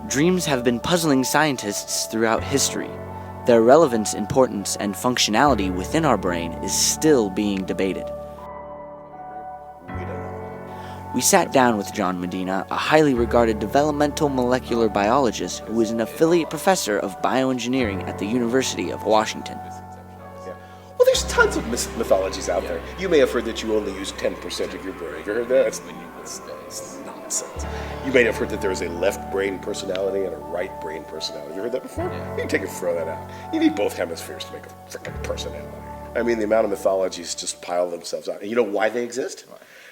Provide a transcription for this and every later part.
Dreams have been puzzling scientists throughout history. Their relevance, importance, and functionality within our brain is still being debated. We sat down with John Medina, a highly regarded developmental molecular biologist who is an affiliate professor of bioengineering at the University of Washington. Well, there's tons of mythologies out there. You may have heard that you only use 10% of your brain. Have you heard that? It's nonsense. You may have heard that there is a left brain personality and a right brain personality. You heard that before? You can take and throw that out. You need both hemispheres to make a freaking personality. I mean, the amount of mythologies just pile themselves out. And you know why they exist?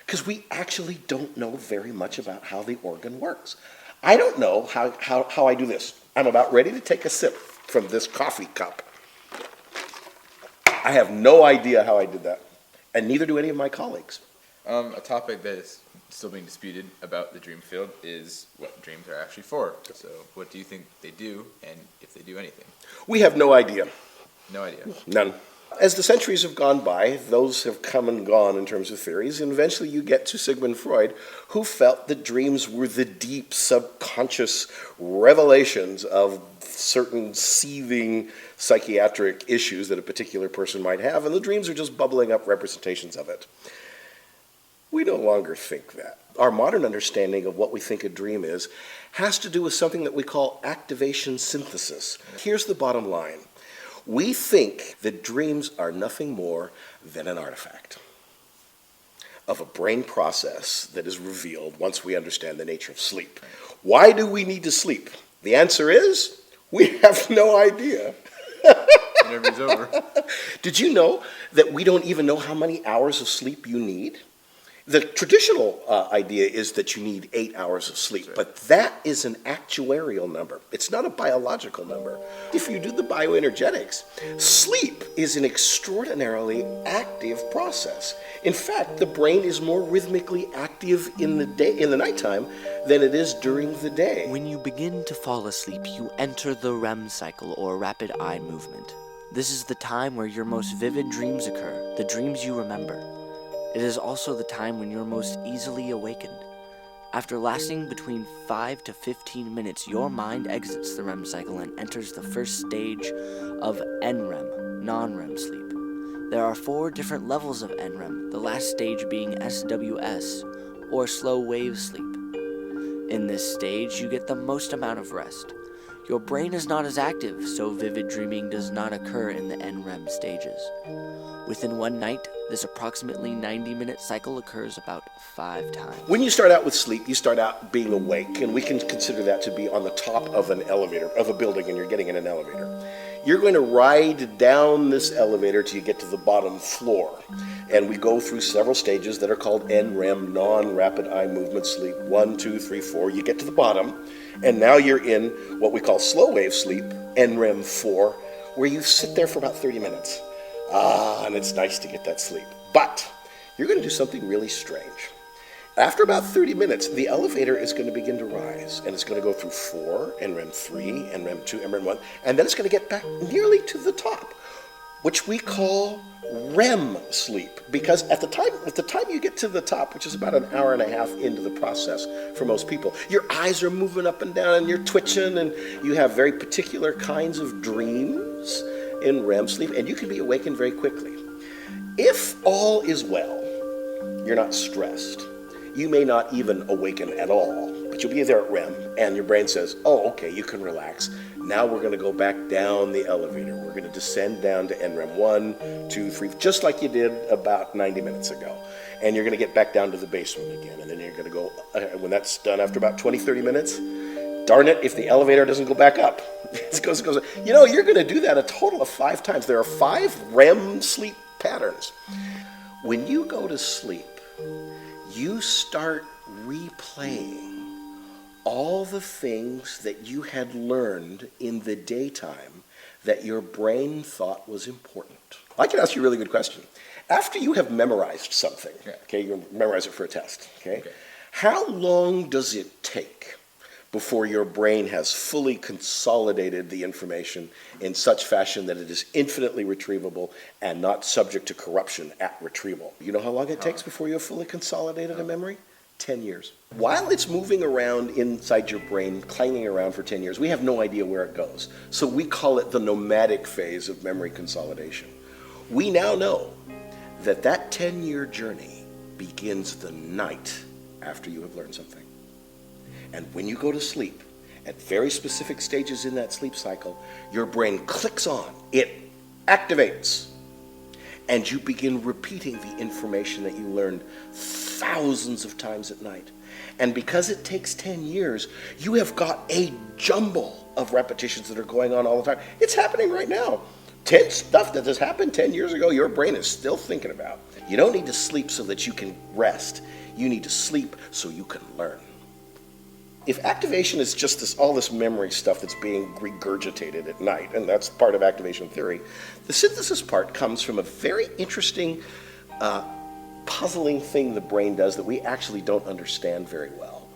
Because we actually don't know very much about how the organ works. I don't know how I do this. I'm about ready to take a sip from this coffee cup. I have no idea how I did that, and neither do any of my colleagues. A topic that is still being disputed about the dream field is what dreams are actually for. So what do you think they do, and if they do anything? We have no idea. No idea. None. As the centuries have gone by, those have come and gone in terms of theories, and eventually you get to Sigmund Freud, who felt that dreams were the deep subconscious revelations of certain seething psychiatric issues that a particular person might have, and the dreams are just bubbling up representations of it. We no longer think that. Our modern understanding of what we think a dream is has to do with something that we call activation synthesis. Here's the bottom line. We think that dreams are nothing more than an artifact of a brain process that is revealed once we understand the nature of sleep. Why do we need to sleep? The answer is, we have no idea. Whenever it's over. Did you know that we don't even know how many hours of sleep you need? The traditional idea is that you need 8 hours of sleep, but that is an actuarial number. It's not a biological number. If you do the bioenergetics, sleep is an extraordinarily active process. In fact, the brain is more rhythmically active in the nighttime than it is during the day. When you begin to fall asleep, you enter the REM cycle, or rapid eye movement. This is the time where your most vivid dreams occur, the dreams you remember. It is also the time when you're most easily awakened. After lasting between 5 to 15 minutes, your mind exits the REM cycle and enters the first stage of NREM, non-REM sleep. There are 4 different levels of NREM, the last stage being SWS, or slow wave sleep. In this stage, you get the most amount of rest. Your brain is not as active, so vivid dreaming does not occur in the NREM stages. Within one night, this approximately 90-minute cycle occurs about 5 times. When you start out with sleep, you start out being awake, and we can consider that to be on the top of an elevator, of a building, and you're getting in an elevator. You're going to ride down this elevator till you get to the bottom floor. And we go through several stages that are called NREM, non-rapid eye movement sleep. 1, 2, 3, 4. You get to the bottom, and now you're in what we call slow wave sleep, NREM 4, where you sit there for about 30 minutes. And it's nice to get that sleep. But you're going to do something really strange. After about 30 minutes, the elevator is going to begin to rise, and it's going to go through 4, NREM 3, NREM 2, NREM 1, and then it's going to get back nearly to the top, which we call REM sleep. Because at the time you get to the top, which is about an hour and a half into the process for most people, your eyes are moving up and down, and you're twitching, and you have very particular kinds of dreams in REM sleep, and you can be awakened very quickly. If all is well, you're not stressed. You may not even awaken at all, but you'll be there at REM, and your brain says, oh, okay, you can relax. Now we're going to go back down the elevator. We're going to descend down to NREM 1, 2, 3, just like you did about 90 minutes ago. And you're going to get back down to the basement again, and then you're going to go, when that's done after about 20, 30 minutes, darn it, if the elevator doesn't go back up. It goes. You know, you're going to do that a total of 5 times. There are 5 REM sleep patterns. When you go to sleep, you start replaying all the things that you had learned in the daytime that your brain thought was important. I can ask you a really good question. After you have memorized something, okay, you memorize it for a test, okay? How long does it take before your brain has fully consolidated the information in such fashion that it is infinitely retrievable and not subject to corruption at retrieval? You know how long it takes before you have fully consolidated a memory? 10 years. While it's moving around inside your brain, clanging around for 10 years, we have no idea where it goes. So we call it the nomadic phase of memory consolidation. We now know that that 10-year journey begins the night after you have learned something. And when you go to sleep, at very specific stages in that sleep cycle, your brain clicks on, it activates, and you begin repeating the information that you learned thousands of times at night. And because it takes 10 years, you have got a jumble of repetitions that are going on all the time. It's happening right now. Stuff that has happened 10 years ago, your brain is still thinking about. You don't need to sleep so that you can rest. You need to sleep so you can learn. If activation is just all this memory stuff that's being regurgitated at night, and that's part of activation theory, the synthesis part comes from a very interesting, puzzling thing the brain does that we actually don't understand very well.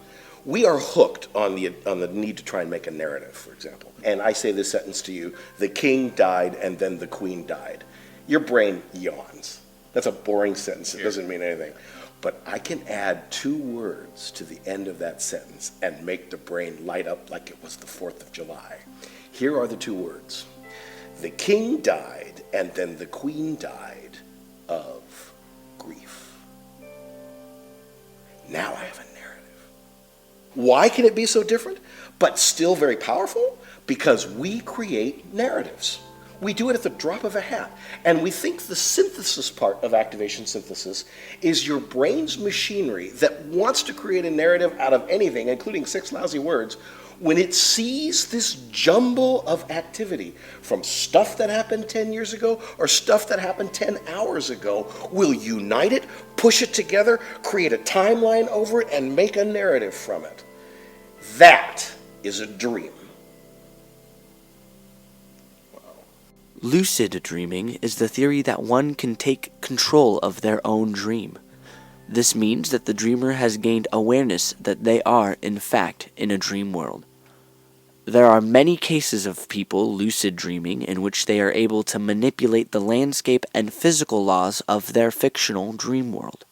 We are hooked on the need to try and make a narrative, for example. And I say this sentence to you: the king died and then the queen died. Your brain yawns. That's a boring sentence. It doesn't mean anything. But I can add 2 words to the end of that sentence and make the brain light up like it was the 4th of July. Here are the 2 words. The king died and then the queen died of grief. Now I have a narrative. Why can it be so different, but still very powerful? Because we create narratives. We do it at the drop of a hat. And we think the synthesis part of activation synthesis is your brain's machinery that wants to create a narrative out of anything, including 6 lousy words, when it sees this jumble of activity from stuff that happened 10 years ago or stuff that happened 10 hours ago, will unite it, push it together, create a timeline over it, and make a narrative from it. That is a dream. Lucid dreaming is the theory that one can take control of their own dream. This means that the dreamer has gained awareness that they are, in fact, in a dream world. There are many cases of people lucid dreaming in which they are able to manipulate the landscape and physical laws of their fictional dream world.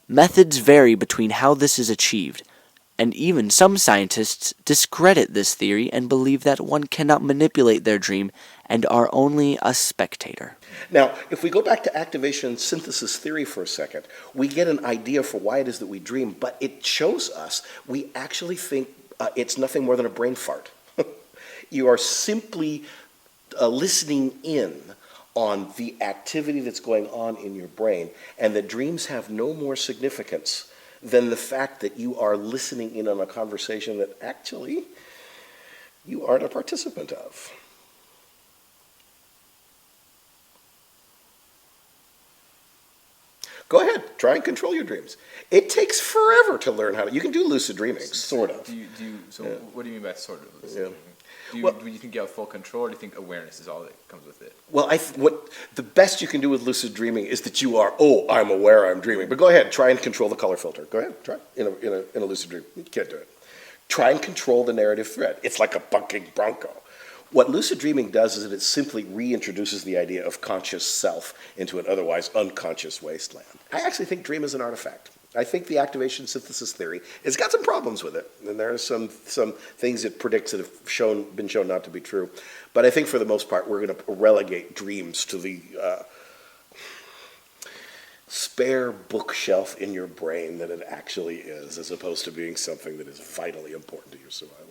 Methods vary between how this is achieved, and even some scientists discredit this theory and believe that one cannot manipulate their dream and are only a spectator. Now, if we go back to activation synthesis theory for a second, we get an idea for why it is that we dream, but it shows us we actually think it's nothing more than a brain fart. You are simply listening in on the activity that's going on in your brain, and that dreams have no more significance than the fact that you are listening in on a conversation that actually you aren't a participant of. Go ahead, try and control your dreams. It takes forever to learn how to. You can do lucid dreaming, sort of. What do you mean by sort of lucid dreaming? Do you think you have full control, or do you think awareness is all that comes with it? Well, what the best you can do with lucid dreaming is that you are, I'm aware I'm dreaming. But go ahead, try and control the color filter. Go ahead, try in a lucid dream. You can't do it. Try and control the narrative thread. It's like a bucking bronco. What lucid dreaming does is that it simply reintroduces the idea of conscious self into an otherwise unconscious wasteland. I actually think dream is an artifact. I think the activation synthesis theory has got some problems with it, and there are some things it predicts that have been shown not to be true. But I think for the most part, we're going to relegate dreams to the spare bookshelf in your brain that it actually is, as opposed to being something that is vitally important to your survival.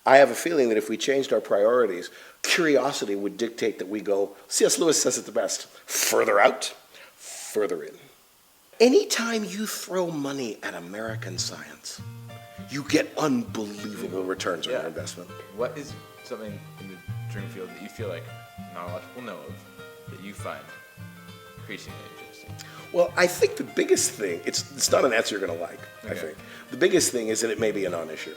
I have a feeling that if we changed our priorities, curiosity would dictate that we go, C.S. Lewis says it the best, further out, further in. Anytime you throw money at American science, you get unbelievable returns on your investment. What is something in the dream field that you feel like not a lot of people know of that you find increasingly interesting? Well, I think the biggest thing, it's not an answer you're going to like, okay. I think. The biggest thing is that it may be a non-issue.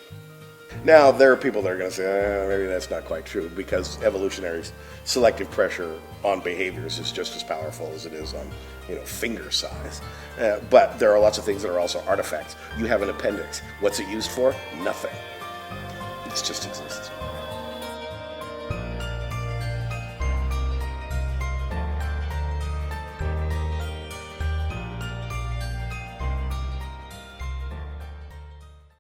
Now, there are people that are going to say, maybe that's not quite true, because evolutionary selective pressure on behaviors is just as powerful as it is on, finger size. But there are lots of things that are also artifacts. You have an appendix. What's it used for? Nothing. It just exists.